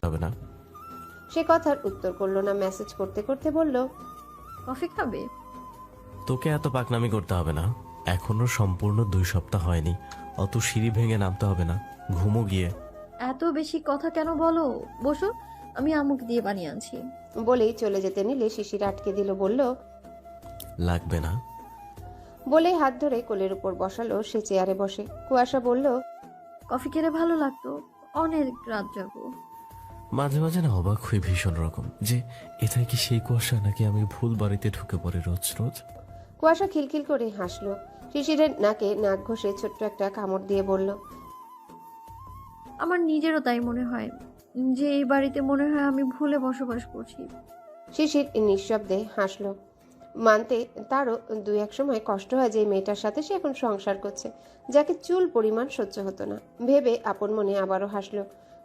হবে না। সে কথার উত্তর করলো না। মেসেজ করতে করতে বলল, কফি খাবে? তোকে এত পাকনামি করতে হবে না, এখনো সম্পূর্ণ 2 সপ্তাহ হয়নি, অত সিঁড়ি ভেঙে নামতে হবে না, ঘুমো গিয়ে। এত বেশি কথা কেন বলো? বসো, আমি আম্মুকে দিয়ে বানিয়ে আনছি। বলেই চলে যেতে নিলে শিশির আটকে দিল। বলল, লাগবে না। বলেই হাত ধরে কোলের উপর বসালো। সে চেয়ারে বসে। কুয়াশা বলল, কফি খেলে ভালো লাগতো, অনেক রাত যাবো। মাঝে মাঝে না অবাক হয়ে ভীষণ রকম যে এটাই কি সেই কুয়াশা, নাকি আমি ভুল বাড়িতে ঢুকে পড়ি রোজ রোজ। কুয়াশা খিলখিল করে হাসলো। শিশিরের নাকে নাক ঘষে ছোট্ট একটা কামড় দিয়ে বলল, আমার নিজেরও তাই মনে হয়, যে এই বাড়িতে মনে হয় আমি ভুলে বসবাস করছি। শিশির নিঃশব্দে হাসলো। মানতে তারও 2-1 সময় কষ্ট হয় যে এই মেয়েটার সাথে সে এখন সংসার করছে, যাকে চুল পরিমাণ সহ্য হতো না। ভেবে আপন মনে আবারও হাসলো।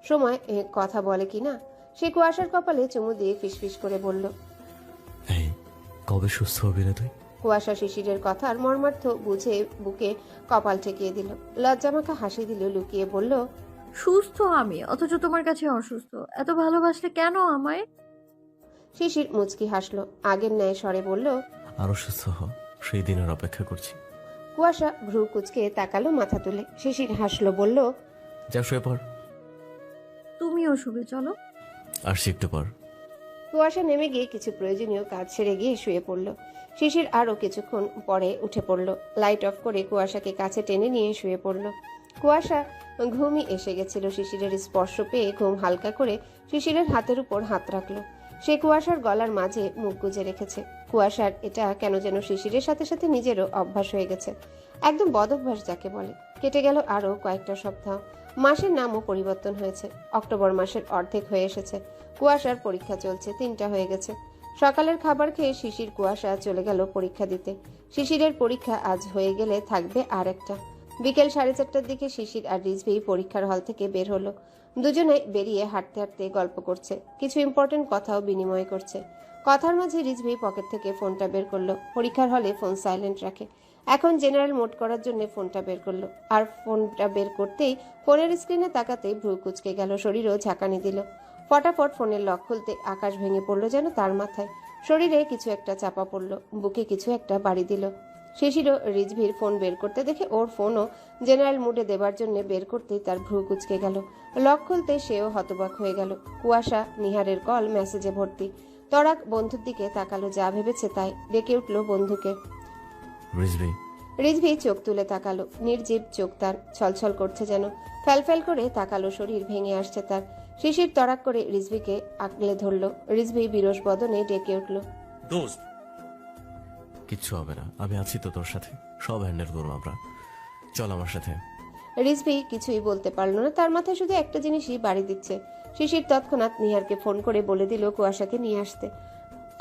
সময় কথা বলে কি না। সে কুয়াশার কপালে চুমু দিয়ে ফিসফিস করে বলল, এই কবে সুস্থ হবি রে তুই? কুয়াশা শিশিরের কথার মর্মার্থ বুঝে বুকে কপাল ঠেকিয়ে দিল। লজ্জামাখা হাসি দিল, লুকিয়ে বলল, সুস্থ আমি, অথচ তোমার কাছে অসুস্থ। এত ভালোবাসলে কেন আমায়? শিশির মুচকি হাসলো। আগের ন্যায় স্বরে বলল, আরো সুস্থ হ, সেই দিনের অপেক্ষা করছি। কুয়াশা ভ্রু কুচকে তাকালো মাথা তুলে। শিশির হাসলো, বলল, যা শুয়ে পড়। তুমিও শুবে চলো। আর একটু পর। কুয়াশা নেমে গিয়ে কিছু প্রয়োজনীয় কাজ সেরে গিয়ে শুয়ে পড়ল। শিশির আরও কিছুক্ষণ পরে উঠে পড়ল। লাইট অফ করে কুয়াশাকে কাছে টেনে নিয়ে শুয়ে পড়ল। কুয়াশা ঘুমই এসে গেছিল। শিশিরের স্পর্শ পেয়ে ঘুম হালকা করে শিশিরের হাতের উপর হাত রাখলো। সে কুয়াশার গলার মাঝে মুখ গুজে রেখেছে। কুয়াশার এটা কেন যেন শিশিরের সাথে সাথে নিজেরও অভ্যাস হয়ে গেছে, একদম বদ অভ্যাস যাকে বলে। কেটে গেল আরও কয়েকটা সপ্তাহ। মাসের নামও পরিবর্তন হয়েছে। অক্টোবর মাসের অর্ধেক হয়ে এসেছে। কুয়াশার পরীক্ষা চলছে, 3টা হয়ে গেছে। সকালের খাবার খেয়ে শিশির কুয়াশা চলে গেল পরীক্ষা দিতে। শিশিরের পরীক্ষা আজ হয়ে গেলে থাকবে আর একটা। বিকেল 4:30টার দিকে শিশির আর রিজভি পরীক্ষার হল থেকে বের হলো। দুজনে বেরিয়ে হাঁটতে হাঁটতে গল্প করছে, কিছু ইম্পর্টেন্ট কথাও বিনিময় করছে। কথার মাঝে রিজভি পকেট থেকে ফোনটা বের করলো। পরীক্ষার হলে ফোন সাইলেন্ট রাখে, এখন জেনারেল মোড করার জন্য ফোনটা বের করলো। আর ফোনটা বের করতেই ফোনের স্ক্রিনে তাকাতেই ভ্রু কুচকে গেল, শরীরও ঝাঁকানি দিল। ফটাফট ফোনের লক খুলতে আকাশ ভেঙে পড়লো যেন তার মাথায়। শরীরে কিছু একটা চাপা পড়লো, বুকে কিছু একটা বাড়ি দিল। শিশিরও রিজভির ফোন বের করতে দেখে ওর ফোনও জেনারেল মুডে দেবার জন্য বের করতেই তার ভ্রু কুচকে গেল। লক খুলতে সেও হতবাক হয়ে গেল। কুয়াশা, নিহারের কল, মেসেজে ভর্তি। তরাক বন্ধুর দিকে তাকালো, যা ভেবেছে তাই। ডেকে উঠলো বন্ধুকে। রিজভি। রিজভি চোখ তুলে তাকালো। নির্জীব চোখ তার, ছলছল করছে যেন। ফ্যালফ্যাল করে তাকালো, শরীর ভেঙে আসছে তার। শিশির তরাক করে রিজভিকে আঁকলে ধরলো। রিজভি বিরস বদনে ডেকে উঠল, দোস্ত, কিচ্ছু হবে না, আমি আছি তো তোর সাথে, সব হ্যান্ডেল করবো আমরা, চল আমার সাথে। রিজভি কিছুই বলতে পারল না, তার মাথায় শুধু একটা জিনিসই বাড়ি দিচ্ছে। শিশির তৎক্ষণাৎ নিহারকে ফোন করে বলে দিল কুয়াশাকে নিয়ে আসতে।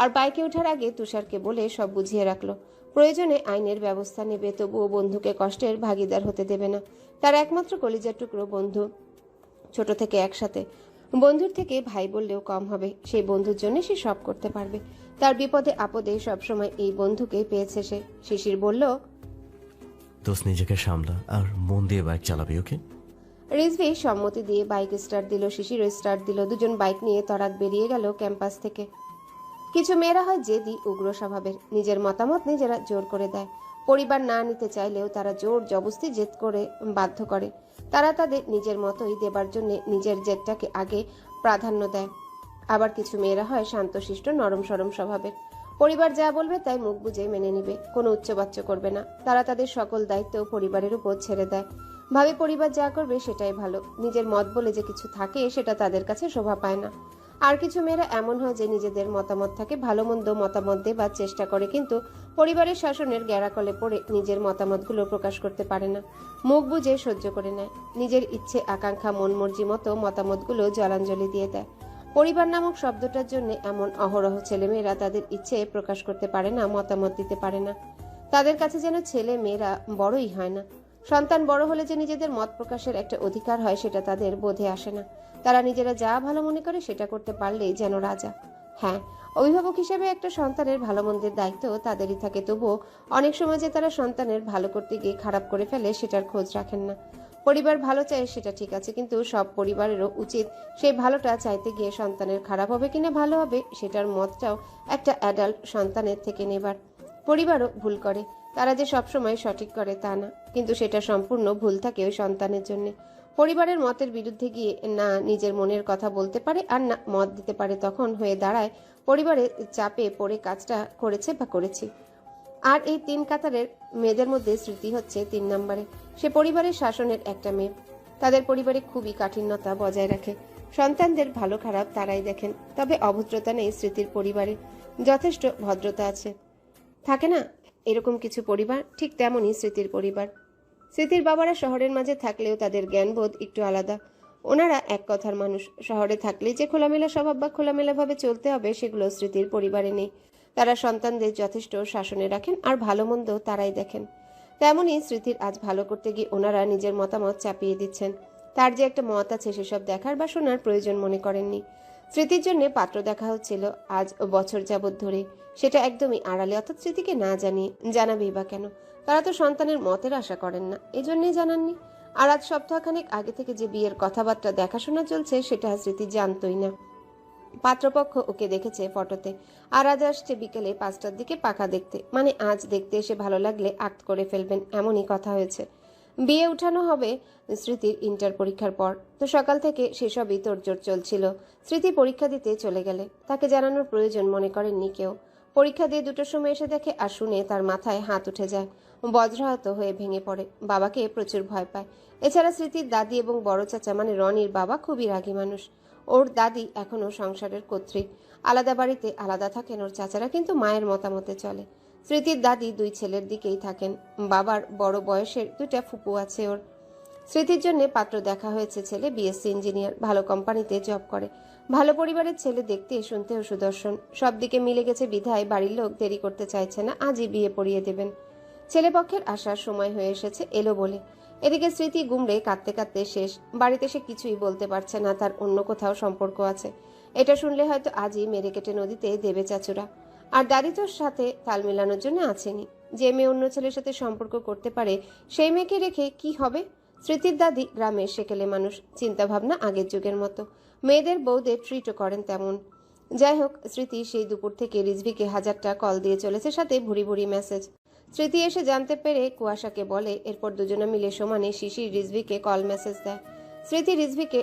আর বাইকে ওঠার আগে তুষারকে বলে সব বুঝিয়ে রাখলো। প্রয়োজনে আইনের ব্যবস্থা নেবে, তবুও বন্ধুকে কষ্টের ভাগিদার হতে দেবে না। তার একমাত্র কলিজার টুকরো বন্ধু, ছোট থেকে একসাথে। বন্ধুর থেকে ভাই বললেও কম হবে। সেই বন্ধুর জন্য সে সব করতে পারবে। তার বিপদে আপদে সবসময় এই বন্ধুকেই পেয়েছে সে। শিশির বলল, দোস্ত নিজেকে সামলা আর মন দিয়ে বাইক চালাবি, ওকে? রিজভি সম্মতি দিয়ে বাইক স্টার্ট দিল। শিশিরও স্টার্ট দিল। দুজন বাইক নিয়ে তরাক বেরিয়ে গেল ক্যাম্পাস থেকে। কিছু মেয়েরা হয় জেদি, উগ্র স্বভাবের। নিজের মতামত নিজেরা জোর করে দেয়। পরিবার না নিতে চাইলেও তারা জোর জবস্তি জেদ করে বাধ্য করে। তারা তাদের নিজের মতোই দেবার জন্য নিজের জেদটাকে আগে প্রাধান্য দেয়। আবার কিছু মেয়েরা হয় শান্তশিষ্ট, নরম সরম স্বভাবের। পরিবার যা বলবে তাই মুখ বুজে মেনে নিবে, কোনো উচ্চবাচ্য করবে না। তারা তাদের সকল দায়িত্ব পরিবারের উপর ছেড়ে দেয়। ভাবে পরিবার যা করবে সেটাই ভালো। নিজের মত বলে যে কিছু থাকে সেটা তাদের কাছে শোভা পায় না। আর কিছু মেয়েরা এমন হয় যে নিজেদের মতামত থাকে, ভালো মন্দ মতামত দেবার চেষ্টা করে, কিন্তু পরিবারের শাসনের গ্যারাকলে পড়ে নিজের মতামতগুলো প্রকাশ করতে পারে না। মুখ বুজে সহ্য করে নেয়। নিজের ইচ্ছে আকাঙ্ক্ষা মন মর্জি মতো মতামতগুলো জলাঞ্জলি দিয়ে দেয়। পরিবার নামক শব্দটার জন্য এমন অহরহ ছেলেমেয়েরা তাদের ইচ্ছে প্রকাশ করতে পারে না, মতামত দিতে পারে না। তাদের কাছে যেন ছেলে মেয়েরা বড়ই হয় না। সন্তান বড় হলে যে নিজেদের মত প্রকাশের একটা অধিকার হয় সেটা তাদের বোধে আসে না। তারা নিজেরা যা ভালো মনে করে সেটা করতে পারলেই যেন রাজা। হ্যাঁ, অভিভাবক হিসেবে একটা সন্তানের ভালো মন্দের দায়িত্ব তাদেরই থাকে, তবুও অনেক সময় যে তারা সন্তানের ভালো করতে গিয়ে খারাপ করে ফেলে সেটার খোঁজ রাখেন না। পরিবার ভালো চায় সেটা ঠিক আছে, কিন্তু সব পরিবারেরও উচিত সেই ভালোটা চাইতে গিয়ে সন্তানের খারাপ হবে কিনা ভালো হবে সেটার মতটাও একটা অ্যাডাল্ট সন্তানের থেকে নেবার। পরিবারও ভুল করে, তারা যে সবসময় সঠিক করে তা না, কিন্তু সেটা সম্পূর্ণ ভুল থাকে ওই সন্তানের জন্য। পরিবারের মতের বিরুদ্ধে গিয়ে না নিজের মনের কথা বলতে পারে আর না মত দিতে পারে, তখন হয়ে দাঁড়ায় পরিবারের চাপে পড়ে কাজটা করেছে বা করেছি। আর এই 3 কাতারের মেয়েদের মধ্যে স্মৃতি হচ্ছে 3 নম্বরে। সে পরিবারের শাসনের একটা মেয়ে, তাদের পরিবারে খুবই কাঠিন্যতা বজায় রাখে। সন্তানদের ভালো খারাপ তারাই দেখেন, তবে অভদ্রতা নেই স্মৃতির পরিবারে, যথেষ্ট ভদ্রতা আছে। থাকে না এরকম কিছু পরিবার, ঠিক তেমনই স্মৃতির পরিবার। স্মৃতির বাবারা শহরের মাঝে থাকলেও তাদের জ্ঞানবোধ একটু আলাদা। ওনারা এক কথার মানুষ। শহরে থাকলেই যে খোলামেলা স্বভাব বা খোলামেলাভাবে চলতে হবে সেগুলো স্মৃতির পরিবারে নেই। তারা সন্তানদের যথেষ্ট শাসনে রাখেন আর ভালো মন্দ তারাই দেখেন। তেমনই স্মৃতির আজ ভালো করতে গিয়ে ওনারা নিজের মতামত চাপিয়ে দিচ্ছেন। তার যে একটা মত আছে সেসব দেখার বা শোনার প্রয়োজন মনে করেননি। স্মৃতির জন্য পাত্র দেখা হচ্ছিল আজ বছর যাবৎ ধরে, সেটা একদমই আড়ালে, অর্থাৎ স্মৃতিকে না জানিয়ে। জানাবেই বা কেন? তারা তো সন্তানের মতের আশা করেন না, এজন্যই জানাননি। আর আজ সপ্তাহখানেক আগে থেকে যে বিয়ের কথাবার্তা দেখাশোনা চলছে সেটা স্মৃতি জানতই না। পাত্রপক্ষ ওকে দেখেছে ফটোতে, আর আজ আসছে বিকেলে 5টার দিকে পাকা দেখতে, মানে আজ দেখতে এসে ভালো লাগলে আক্ট করে ফেলবেন এমনই কথা হয়েছে। বিয়ে উঠানো হবে স্মৃতির ইন্টার পরীক্ষার পর, তো সকাল থেকে সেসবই তোড়জোড় চলছিল। স্মৃতি পরীক্ষা দিতে চলে গেলে তাকে জানানোর প্রয়োজন মনে করেননি কেউ। পরীক্ষা দিয়ে 2টোর সময় এসে দেখে আর শুনে তার মাথায় হাত উঠে যায়, বজ্রাহত হয়ে ভেঙে পড়ে। বাবাকে প্রচুর ভয় পায়। এছাড়া স্মৃতির দাদি এবং বড় চাচা মানে রনির বাবা খুবই রাগী মানুষ। ওর দাদি এখনো সংসারের কর্ত্রী, আলাদা বাড়িতে আলাদা থাকেন ওর চাচারা, কিন্তু মায়ের মতামতে চলে। স্মৃতির দাদি 2 ছেলের দিকেই থাকেন। বাবার বড় বয়সের 2টা ফুপু আছে ওর। স্মৃতির জন্য পাত্র দেখা হয়েছে, ছেলে বিএসসি ইঞ্জিনিয়ার, ভালো কোম্পানিতে জব করে, ভালো পরিবারের ছেলে, দেখতে শুনতেও সুদর্শন। সব দিকে মিলে গেছে বিধায় বাড়ির লোক দেরি করতে চাইছে না, আজই বিয়ে পড়িয়ে দেবেন। ছেলেপক্ষের আসার সময় হয়ে এসেছে, এলো বলে। এদিকে স্মৃতি গুমড়ে কাঁদতে কাঁদতে শেষ। বাড়িতে সে কিছুই বলতে পারছে না, তার অন্য কোথাও সম্পর্ক আছে। এটা শুনলে হয়তো আজই মেরে কেটে নদীতে দেবে চাচুরা। আর দাদি তোর সাথে তাল মেলানোর জন্য আছেনি। যে মেয়ে অন্য ছেলের সাথে সম্পর্ক করতে পারে সেই মেয়েকে রেখে কি হবে? স্মৃতির দাদি গ্রামের সেকেলে মানুষ, চিন্তা ভাবনা আগের যুগের মতো, মেয়েদের বউদের ট্রিটও করেন তেমন। যাই হোক, স্মৃতি সেই দুপুর থেকে রিজভিকে 1000টা কল দিয়ে চলেছে, সাথে ভুরি ভুরি মেসেজ। স্মৃতি এসে জানতে পেরে কুয়াশাকে বলে, এরপর দুজনে মিলে সমানে শিশির রিজভিকে কল মেসেজ দেয়। স্মৃতি রিজভিকে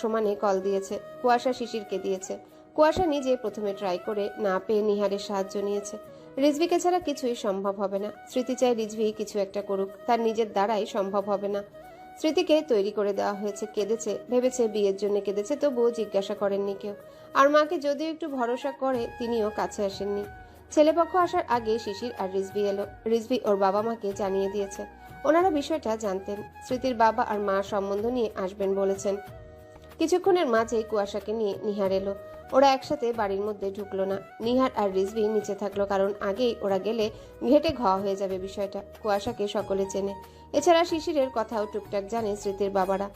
সমানে কল দিয়েছে, কুয়াশা শিশিরকে দিয়েছে। কুয়াশা নিজে প্রথমে ট্রাই করে না পেয়ে নিহারের সাহায্য নিয়েছে। রিজভিকে ছাড়া কিছুই সম্ভব হবে না। স্মৃতি চায় রিজভি কিছু একটা করুক, তার নিজের দ্বারাই সম্ভব হবে না। স্মৃতিকে তৈরি করে দেওয়া হয়েছে, কেঁদেছে, ভেবেছে বিয়ের জন্য কেঁদেছে, তবুও জিজ্ঞাসা করেননি কেউ। আর মাকে যদিও একটু ভরসা করে, তিনিও কাছে আসেননি। ছেলেপক্ষ আসার আগে শিশির আর রিজভি এলো। রিজভি ওর বাবা মাকে জানিয়ে দিয়েছে, ওনারা বিষয়টা জানতেন। স্মৃতির বাবা আর মা সম্বন্ধ নিয়ে আসবেন বলেছেন। কিছুক্ষণের মাঝেই কুয়াশাকে নিয়ে নিহার এলো। ওরা একসাথে বাড়ির মধ্যে ঢুকলো না। নিহার আর রিজভি নিচে থাকলো, কারণ আগেই ওরা গেলে ঘেটে ঘ হয়ে যাবে বিষয়টা। কুয়াশাকে সকলে চেনে। এছাড়া শিশিরের কথাও টুকটাক জানে স্মৃতির বাবারা।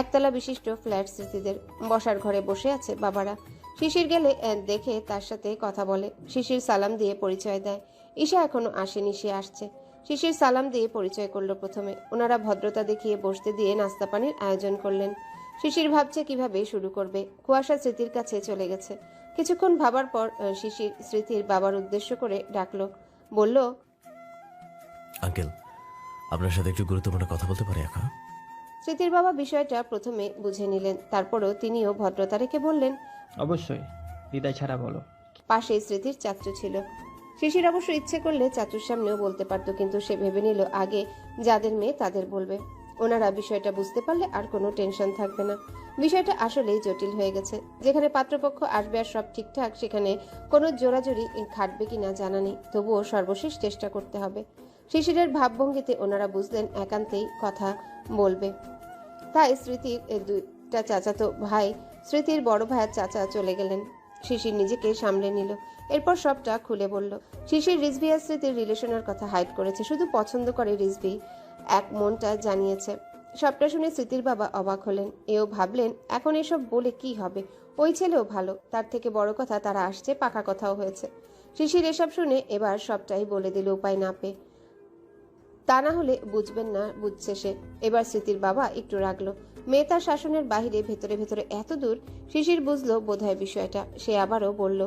একতলা বিশিষ্ট ফ্ল্যাট স্মৃতিদের, বসার ঘরে বসে আছে বাবারা। শিশির গেলে দেখে তার সাথে কথা বলে। শিশির সালাম দিয়ে পরিচয় দেয়। ঈশা এখনো আসেনি, সে আসছে। শিশির সালাম দিয়ে পরিচয় করলো প্রথমে। ওনারা ভদ্রতা দেখিয়ে বসতে দিয়ে নাস্তা পানির আয়োজন করলেন। শিশির ভাবছে কিভাবে শুরু করবে। কুয়াশা স্মৃতির কাছে চলে গেছে। কিছুক্ষণ ভাবার পর শিশির স্মৃতির বাবার উদ্দেশ্য করে ডাকলো, বলল, আঙ্কেল, আপনার সাথে একটু গুরুত্বপূর্ণ কথা বলতে পারি একা? স্মৃতির বাবা বিষয়টা প্রথমে বুঝে নিলেন, তারপরও তিনিও ভদ্রতা রেখে বললেন, অবশ্যই, দ্বিধা ছাড়া বলো। পাশে স্মৃতির চাচু ছিল। শিশির অবশ্য ইচ্ছে করলে চাচুর সামনেও বলতে পারত, কিন্তু সে ভেবে নিল আগে যাদের মেয়ে তাদের বলবে। ওনারা বিষয়টা বুঝতে পারলে আর কোনো টেনশন থাকবে না। বিষয়টা আসলেই জটিল হয়ে গেছে। যেখানে পাত্রপক্ষ আসবে আর সব ঠিকঠাক, সেখানে কোনো জোরাজোরি খাটবে কিনা জানা নেই, তবুও সর্বশেষ চেষ্টা করতে হবে। শিশিরের ভাবভঙ্গিতে ওনারা বুঝলেন একান্তেই কথা বলবে। তাই স্মৃতির 2টা চাচাতো ভাই, স্মৃতির বড় ভাইয়ের চাচা চলে গেলেন। শিশির নিজেকে সামলে নিল, এরপর সবটা খুলে বলল। শিশির রিজভি আর স্মৃতির রিলেশনের কথা হাইড করেছে, শুধু পছন্দ করে রিজভি, এক মনটা জানিয়েছে। সবটা শুনে স্মৃতির বাবা অবাক হলেন। এও ভাবলেন এখন এসব বলে কি হবে, ওই ছেলেও ভালো, তার থেকে বড় কথা তারা আসছে, পাকা কথাও হয়েছে। শিশির এসব শুনে এবার সবটাই বলে দিল উপায় না পেয়ে। তা না হলে বুঝবেন না বুঝছে সে। এবার স্মৃতির বাবা একটু রাগলো। মেয়ে তার শাসনের বাহিরে ভেতরে ভেতরে এত দূর শিশির বুঝলো বোধহয় বিষয়টা। সে আবারও বলল,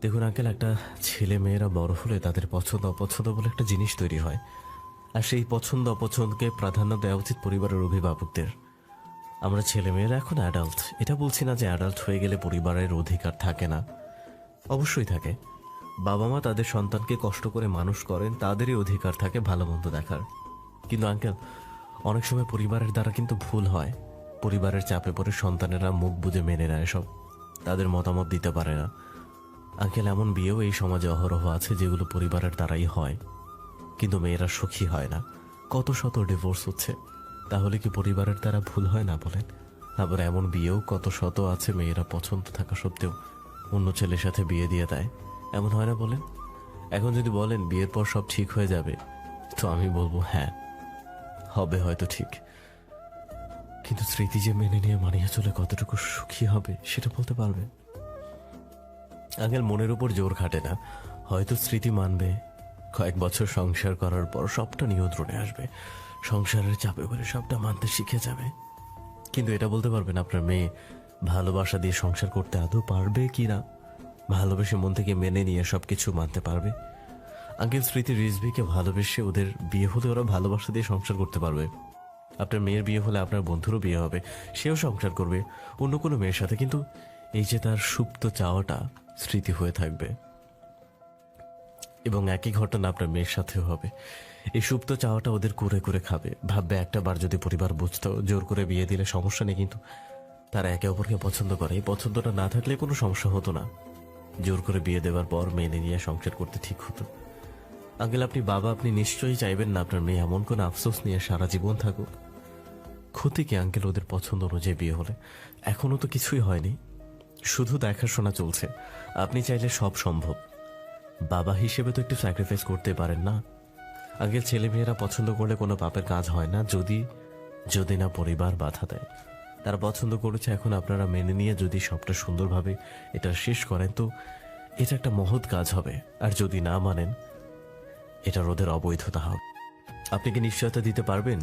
দেখুন আঙ্কেল, একটা ছেলে মেয়েরা বড় হলে তাদের পছন্দ অপছন্দ বলে একটা জিনিস তৈরি হয়, আর সেই পছন্দ অপছন্দকে প্রাধান্য দেওয়া উচিত পরিবারের অভিভাবকদের। আমরা ছেলে মেয়েরা এখন অ্যাডাল্ট, এটা বলছি না যে অ্যাডাল্ট হয়ে গেলে পরিবারের অধিকার থাকে না, অবশ্যই থাকে। বাবা মা তাদের সন্তানকে কষ্ট করে মানুষ করেন, তাদেরই অধিকার থাকে ভালো মন্দ দেখার। কিন্তু আঙ্কেল, অনেক সময় পরিবারের দ্বারা কিন্তু ভুল হয়। পরিবারের চাপে পড়ে সন্তানেরা মুখ বুজে মেনে নেয় সব, তাদের মতামত দিতে পারে না। আঙ্কেল, এমন বিয়েও এই সমাজে অহরহ আছে যেগুলো পরিবারের দ্বারাই হয়, কিন্তু মেয়েরা সুখী হয় না। কত শত ডিভোর্স হচ্ছে, তাহলে কি পরিবারের দ্বারা ভুল হয় না বলেন? আবার এমন বিয়েও কত শত আছে মেয়েরা পছন্দ থাকা সত্ত্বেও অন্য ছেলের সাথে বিয়ে দিয়ে দেয়, এমন হয় না বলেন? এখন যদি বলেন বিয়ের পর সব ঠিক হয়ে যাবে, তো আমি বলবো হ্যাঁ, হবে হয়তো ঠিক, কিন্তু স্মৃতি যে মেনে নিয়ে মানিয়ে চলে কতটুকু সুখী হবে সেটা বলতে পারবেন? আঙ্কেল, মনের উপর জোর খাটে না। হয়তো স্মৃতি মানবে, কয়েক বছর সংসার করার পর সবটা নিয়ন্ত্রণে আসবে, সংসারের চাপে পড়ে সবটা মানতে শিখে যাবে। কিন্তু এটা বলতে পারবেন আপনার মেয়ে ভালোবাসা দিয়ে সংসার করতে আদৌ পারবে কি না? ভালোবেসে মন থেকে মেনে নিয়ে সবকিছু মানতে পারবে? আঙ্কেল, স্মৃতি রিজভিকে ভালোবেসে ওদের বিয়ে হলে ওরা ভালোবাসা দিয়ে সংসার করতে পারবে। আপনার মেয়ের বিয়ে হলে আপনার বন্ধুরও বিয়ে হবে, সেও সংসার করবে অন্য কোনো মেয়ের সাথে, কিন্তু এই যে তার সুপ্ত চাওয়াটা স্মৃতি হয়ে থাকবে। এবং একই ঘটনা আপনার মেয়ের সাথেও হবে। এই সুপ্ত চাওয়াটা ওদের করে করে খাবে, ভাববে একটা বার যদি পরিবার বুঝতো জোর করে বিয়ে দিলে সমস্যা নেই, কিন্তু তারা একে অপরকে পছন্দ করে। এই পছন্দটা না থাকলে কোনো সমস্যা হতো না, জোর করে বিয়ে দেওয়ার পর মেনে নিয়ে সংসার করতে ঠিক হতো। আঙ্কেল, আপনি বাবা, আপনি নিশ্চয়ই চাইবেন না আপনার মেয়ে এমন কোনো আফসোস নিয়ে সারা জীবন থাকুক। ক্ষতি কি আঙ্কেল ওদের পছন্দ অনুযায়ী বিয়ে হলে? এখনো তো কিছুই হয়নি, শুধু দেখাশোনা চলছে। আপনি চাইলে সব সম্ভব। বাবা হিসেবে তো একটু স্যাক্রিফাইস করতে পারেন না? আঙ্কেল, ছেলে মেয়েরা পছন্দ করলে কোনো পাপের কাজ হয় না, যদি না পরিবার বাধা দেয়। তারা পছন্দ করেছে, এখন আপনারা মেনে নিয়ে যদি সবটা সুন্দরভাবে এটা শেষ করেন তো এটা একটা মহৎ কাজ হবে। আর যদি না মানেন, এটার ওদের অবৈধতা হবে। আপনি কি নিশ্চয়তা দিতে পারবেন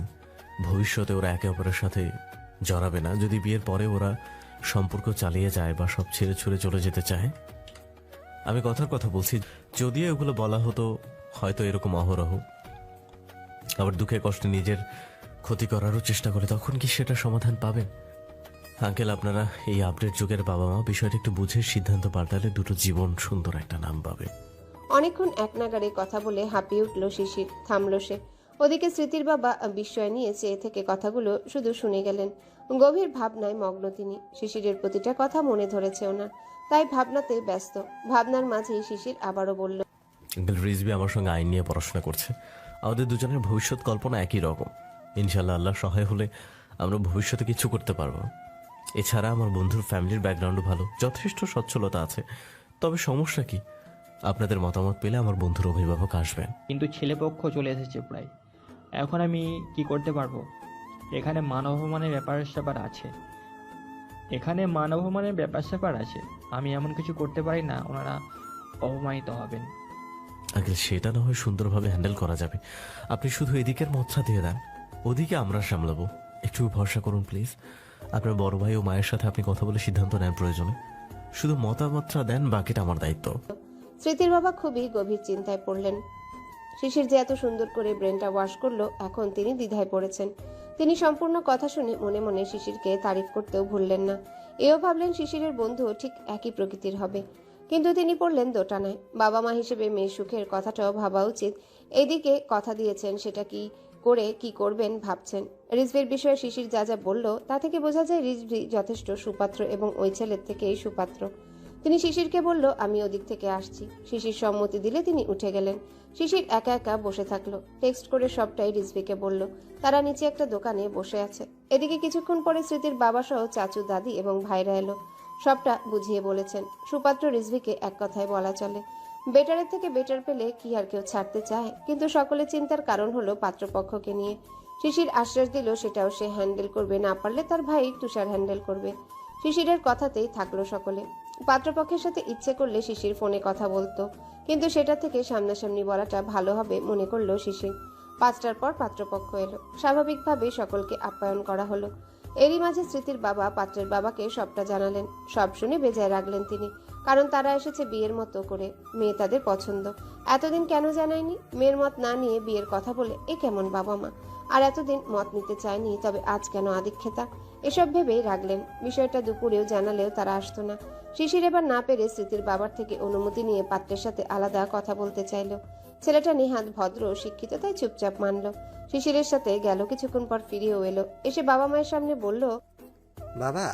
ভবিষ্যতে ওরা একে অপরের সাথে জড়াবে না যদি বিয়ের পরে ওরা সম্পর্ক চালিয়ে যায় বা সব ছেড়ে ছুড়ে চলে যেতে চায়? আমি কথার কথা বলছি, যদিও এগুলো বলা হতো হয়তো এরকম অহরহ, আবার দুঃখে কষ্টে নিজের ক্ষতি করারও চেষ্টা করে, তখন কি সেটা সমাধান পাবেন? আঙ্কেল, আপনারা এই আপডেট যুগের বাবা মা, বিষয়টা একটু বুঝে সিদ্ধান্ত পাল্টালে দুটো জীবন সুন্দর একটা নাম পাবে। অনেকক্ষণ এক নাগাড়ে কথা বলে হাঁপিয়ে উঠল শিশির। থামল সে। ওদিকে স্মৃতির বাবা বিস্ময় নিয়ে চেয়ে থেকে কথাগুলো শুধু শুনে গেলেন। গভীর ভাবনায় মগ্ন তিনি। শিশিরের প্রতিটা কথা মনে ধরেছে ওনার, তাই ভাবনাতে ব্যস্ত। ভাবনার মাঝেই শিশির আবারও বলল, আঙ্কেল, রিজবি আমার সঙ্গে আইন নিয়ে পড়াশোনা করছে। আমাদের দুজনের ভবিষ্যৎ কল্পনা একই রকম। ইনশাল্লাহ আল্লাহ সহায় হলে আমরা ভবিষ্যতে কিছু করতে পারবো। এছাড়া আমার বন্ধুর ফ্যামিলির ব্যাকগ্রাউন্ডও ভালো, যথেষ্ট সচ্ছলতা আছে। তবে সমস্যা কি? আপনাদের মতামত পেলে আমার বন্ধুর অভিভাবক আসবেন। কিন্তু ছেলেপক্ষ চলে এসেছে প্রায়। এখন আমি কি করতে পারবো? এখানে মানবমানের ব্যাপার আছে। আমি এমন কিছু করতে পারি না ওনারা অপমানিত হবেন। আঙ্কেল, সেটা না হয় সুন্দরভাবে হ্যান্ডেল করা যাবে। আপনি শুধু এদিকের মতটা দিয়ে দেন, ওদিকে আমরা সামলাবো। একটু ভরসা করুন প্লিজ। আপনার বড় ভাই ও মায়ের সাথে আপনি কথা বলে সিদ্ধান্ত নেন প্রয়োজনে। শুধু মতামতটা দেন, বাকিটা আমার দায়িত্ব। স্মৃতির বাবা খুবই গভীর চিন্তায় পড়লেন। শিশির যে এত সুন্দর করে ব্রেনটা ওয়াশ করলো, এখন তিনি দ্বিধায় পড়েছেন। তিনি সম্পূর্ণ কথা শুনে মনে মনে শিশিরকে তারিফ করতেও ভুললেন না। এও ভাবলেন শিশিরের বন্ধু ঠিক একই প্রকৃতির হবে। কিন্তু তিনি পড়লেন দোটানায়। বাবা মা হিসেবে মেয়ের সুখের কথাটাও ভাবা উচিত। এদিকে কথা দিয়েছেন, সেটা কি করে কি করবেন ভাবছেন। রিজভির বিষয়ে শিশির যা যা বলল তা থেকে বোঝা যায় রিজভি যথেষ্ট সুপাত্র এবং ওই ছেলের থেকেই সুপাত্র। তিনি শিশিরকে বলল, আমি ওদিক থেকে আসছি। শিশির সম্মতি দিলে তিনি উঠে গেলেন। শিশির একা একা বসে থাকলো। টেক্সট করে সবটাই রিজভিকে বলল। তারা নিচে একটা দোকানে বসে আছে। এদিকে কিছুক্ষণ পরে স্মৃতির বাবা সহ চাচু, দাদি এবং ভাইরা এলো। সবটা বুঝিয়ে বলেছেন। সুপাত্র রিজভিকে এক কথায় বলা চলে। বেটারের থেকে বেটার পেলে কি আর কেউ ছাড়তে চায়? কিন্তু সকলে চিন্তার কারণ হলো পাত্রপক্ষকে নিয়ে। শিশির আশ্বাস দিল সেটাও সে হ্যান্ডেল করবে, না পারলে তার ভাই তুষার হ্যান্ডেল করবে। শিশিরের কথাতেই থাকলো সকলে। পাত্রপক্ষের সাথে ইচ্ছে করলে শিশির ফোনে কথা বলতো, কিন্তু সেটা থেকে সামনাসামনি বলাটা ভালো হবে মনে করলো শিশির। 5টার পর পাত্রপক্ষ এলো। স্বাভাবিকভাবে সকলকে আপ্যায়ন করা হলো। এরই মাঝে স্মৃতির বাবা পাত্রের বাবাকে সবটা জানালেন। সব শুনে বেজায় রাখলেন তিনি, কারণ তারা এসেছে বিয়ের মতো করে, মেয়ে তাদের পছন্দ। এতদিন কেন জানায়নি? মেয়ের মত না নিয়ে বিয়ের কথা বলে এ কেমন বাবা মা? আর এতদিন মত নিতে চায়নি, তবে আজ কেন আদিক্ষেতা? এসব ভেবেই রাখলেন। বিষয়টা দুপুরেও জানালেও তারা আসতো না। শিশির এবার না পেরে স্মৃতির বাবার থেকে অনুমতি নিয়ে পাত্রের সাথে আলাদা কথা বলতে চাইল। ছেলেটা নেহাত ভদ্র শিক্ষিত, তাই চুপচাপ মানল। শিশিরের সাথে গেল, কিছুক্ষণ পর ফিরেও এলো। এসে বাবা মায়ের সামনে বলল, বাবা,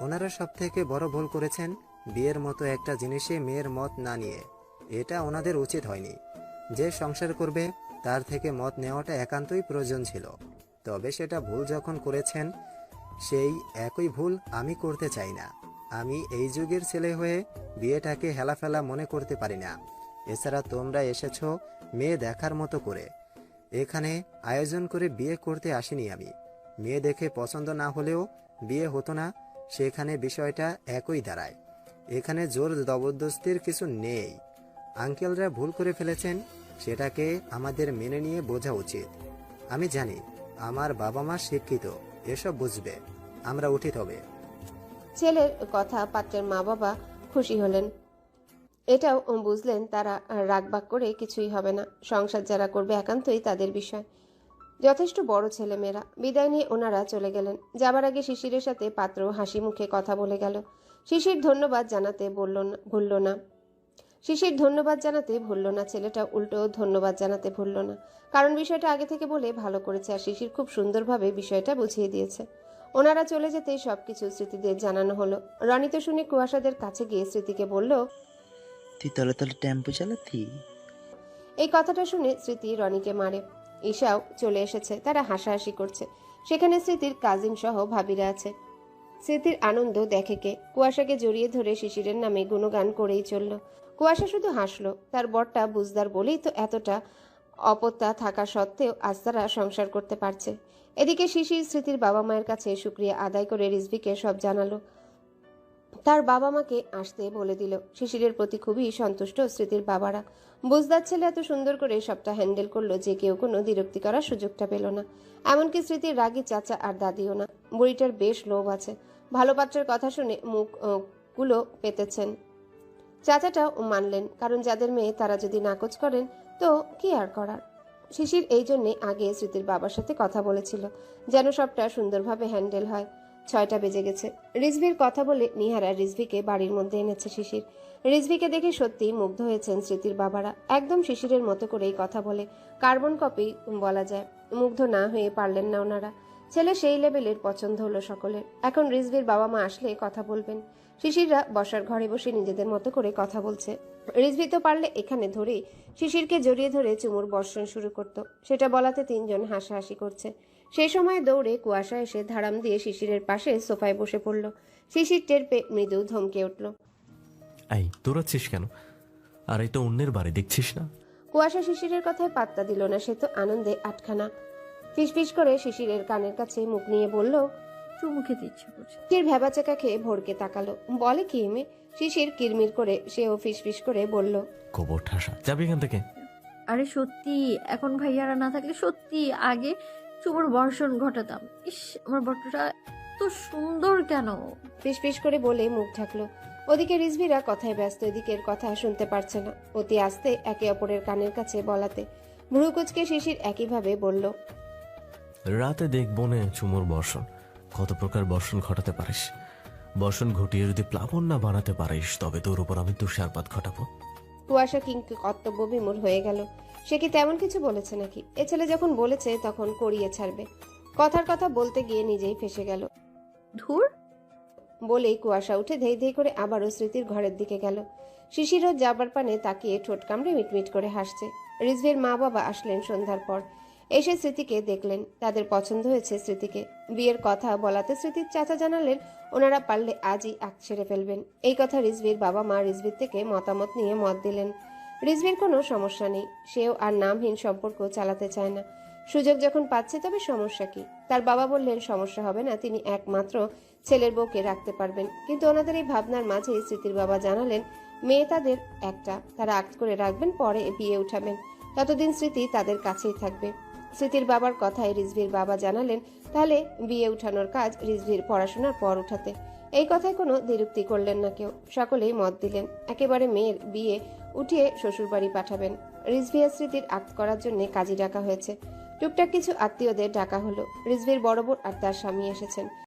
ওনারা সব থেকে বড় ভুল করেছেন বিয়ের মতো একটা জিনিসে মেয়ের মত না নিয়ে। এটা ওনাদের উচিত হয়নি। যে সংসার করবে তার থেকে মত নেওয়াটা একান্তই প্রয়োজন ছিল। তবে সেটা ভুল যখন করেছেন, সেই একই ভুল আমি করতে চাই না। আমি এই যুগের ছেলে হয়ে বিয়েটাকে হেলাফেলা মনে করতে পারি না। এছাড়া তোমরা এসেছো মেয়ে দেখার মতো করে। এখানে আয়োজন করে বিয়ে করতে আসিনি আমি। মেয়ে দেখে পছন্দ না হলেও বিয়ে হতো না, সেখানে বিষয়টা একই দাঁড়ায়। এখানে জোর জবরদস্তির কিছু নেই। আঙ্কেলরা ভুল করে ফেলেছেন, সেটাকে আমাদের মেনে নিয়ে বোঝা উচিত। আমি জানি আমার বাবা মা শিক্ষিত, এসব বুঝবে। আমরা উঠি তবে। ছেলের কথা পাত্রের মা বাবা খুশি হলেন। এটাও বুঝলেন তারা রাগবাগ করে কিছুই হবে না। সংসার যারা করবে একান্তই তাদের বিষয়। যথেষ্ট বড় ছেলে মেয়েরা। বিদায় নিয়ে ওনারা চলে গেলেন। যাবার আগে শিশিরের সাথে পাত্র হাসি মুখে কথা বলে গেল। শিশির ধন্যবাদ জানাতে ভুলল না। ছেলেটা উল্টো ধন্যবাদ জানাতে ভুলল না, কারণ বিষয়টা আগে থেকে বলে ভালো করেছে, আর শিশির খুব সুন্দরভাবে বিষয়টা বুঝিয়ে দিয়েছে। ওনারা চলে যেতেই সবকিছু স্মৃতিদের জানানো হলো। রনি তো শুনে কুয়াশাদের কাছে গিয়ে স্মৃতিকে বলল, তুই তলে তলে টেম্পো চালাতি? এই কথাটা শুনে স্মৃতি রনিকে মারে। ঈশাও চলে এসেছে, তারা হাসাহাসি করছে। সেখানে স্মৃতির কাজিন সহ ভাবিরা আছে। স্মৃতির আনন্দ দেখে কে? কুয়াশাকে জড়িয়ে ধরে শিশিরের নামে গুণগান করেই চলল। কুয়াশা শুধু হাসলো। তার বরটা বুঝদার বলেই তো এতটা অপত্যা থাকা সত্ত্বেও আজ তারা সংসার করতে পারছে। এদিকে শিশির স্মৃতির বাবা মায়ের কাছে শুকরিয়া আদায় করে রিজভিকে সব জানালো। তার বাবা মাকে আসতে বলে দিল। শিশিরের প্রতি খুবই সন্তুষ্ট স্মৃতির বাবারা। বুঝদার ছেলে এত সুন্দর করে সবটা হ্যান্ডেল করলো যে কেউ কোনো বিরক্তি করার সুযোগটা পেল না। এমনকি স্মৃতির রাগী চাচা আর দাদিও না। বুড়িটার বেশ লোভ আছে। ভালো পাত্রের কথা শুনে মুখ গুলো পেতেছেন। চাচাটাও মানলেন, কারণ যাদের মেয়ে তারা যদি নাকচ করেন তো কি আর করার। শিশির এই জন্যে আগে স্মৃতির বাবার সাথে কথা বলেছিল, যেন সবটা সুন্দরভাবে হ্যান্ডেল হয়। 6টা বেজে গেছে। রিজভির কথা বলে নিহারা রিজভিকে বাড়ির মধ্যে এনেছে শিশির। রিজভিকে দেখে সত্যি মুগ্ধ হয়েছেন স্মৃতির বাবারা। একদম শিশিরের মতো করেই কথা বলে, কার্বন কপি বলা যায়। মুগ্ধ না হয়ে পারলেন না ওনারা। ছেলে সেই লেভেলের পছন্দ হলো সকলের। এখন রিজভির বাবা মা আসলে কথা বলবেন। শিশিররা বসার ঘরে বসে নিজেদের মতো করে কথা বলছে। রিজভি তো পারলে এখানে ধরেই শিশিরকে জড়িয়ে ধরে চুমুর বর্ষণ শুরু করত। সেটা বলাতে তিনজন হাসাহাসি করছে। সেই সময় দৌড়ে কুয়াশা এসে ধারাম দিয়ে শিশিরের পাশে সোফায় বসে পড়ল। শিশির টের পেয়ে মৃদু ধমকে উঠল। এই দৌড়াচ্ছিস কেন? আর এই তো অন্যের বাড়ি, দেখছিস না? কুয়াশা শিশিরের কথায় পাত্তা দিল না। সে তো আনন্দে আটখানা। ফিসফিস করে শিশিরের কানের কাছে মুখ নিয়ে বলল, চুমু খেতে ইচ্ছে করছে। শিশির ভেবাচাকা খেয়ে ভরকে তাকালো। বলে কি মেয়ে? শিশির কিরমির করে সেও ফিসফিস করে বলল, গোবর ঠাসা, যাবি এখান থেকে। আরে সত্যি, এখন ভাইয়ারা না থাকলে সত্যি আগে চুমুর বর্ষণ ঘটাতাম। ইস, আমার বটটা এত সুন্দর কেন? ফিসফিস করে বলে মুখ ঢাকলো। ওদিকে রিজভিরা কথায় ব্যস্ত, এদিকের কথা শুনতে পারছে না। অতি আস্তে একে অপরের কানের কাছে বলাতে ভ্রু কুচকে শিশির একইভাবে বলল, রাতে দেখবো নে চুমুর বর্ষণ। কত প্রকার বর্ষণ ঘটাতে পারিস। বর্ষণ ঘটিয়ে যদি প্লাবন না বানাতে পারিস, তবে তোর উপর আমি তুষারপাত ঘটাবো। কুয়াশা কিংক কর্তব্য বিমূঢ় হয়ে গেল। সে কি তেমন কিছু বলেছে নাকি? এ ছেলে যখন বলেছে তখন করিয়ে ছাড়বে। কথার কথা বলতে গিয়ে নিজেই ফেসে গেল। ধুর, বলেই কুয়াশা উঠে ধেই ধেই করে আবারও স্মৃতির ঘরের দিকে গেল। শিশিরও যাবার পানে তাকিয়ে ঠোঁট কামড়ে মিটমিট করে হাসছে। রিজভির মা বাবা আসলেন সন্ধ্যার পর। এসে স্মৃতিকে দেখলেন। তাদের পছন্দ হয়েছে স্মৃতিকে। বিয়ের কথা বলাতে স্মৃতির চাচা জানালেন ওনারা পারলে আজই আগ ছেড়ে ফেলবেন। এই কথা রিজভির বাবা মা রিজভির থেকে মতামত নিয়ে মত দিলেন। রিজভির কোনো সমস্যা নেই, সেও আর নামহীন সম্পর্ক চালাতে চায় না। সুযোগ যখন পাচ্ছে তবে সমস্যা কি? তার বাবা বললেন সমস্যা হবে না, তিনি একমাত্র ছেলের বউকে রাখতে পারবেন। কিন্তু ওনাদের এই ভাবনার মাঝে স্মৃতির বাবা জানালেন মেয়ে তাদের একটা, তারা আক্ট করে রাখবেন, পরে বিয়ে উঠাবেন। ততদিন স্মৃতি তাদের কাছেই থাকবে। স্মৃতির বাবার কথায় রিজভির বাবা জানালেন তাহলে বিয়ে উঠানোর কাজ রিজভির পড়াশোনার পর উঠাতে। এই কথায় কোনো দ্বিরুক্তি করলেন না কেউ, সকলেই মত দিলেন একেবারে মেয়ের বিয়ে উঠিয়ে শ্বশুরবাড়ি পাঠাবেন। রিজভি আর স্মৃতির আক্ত করার জন্য কাজী ডাকা হয়েছে। টুকটাক কিছু আত্মীয়দের ডাকা হলো। রিজভির বড় বোন আর তার স্বামী এসেছেন।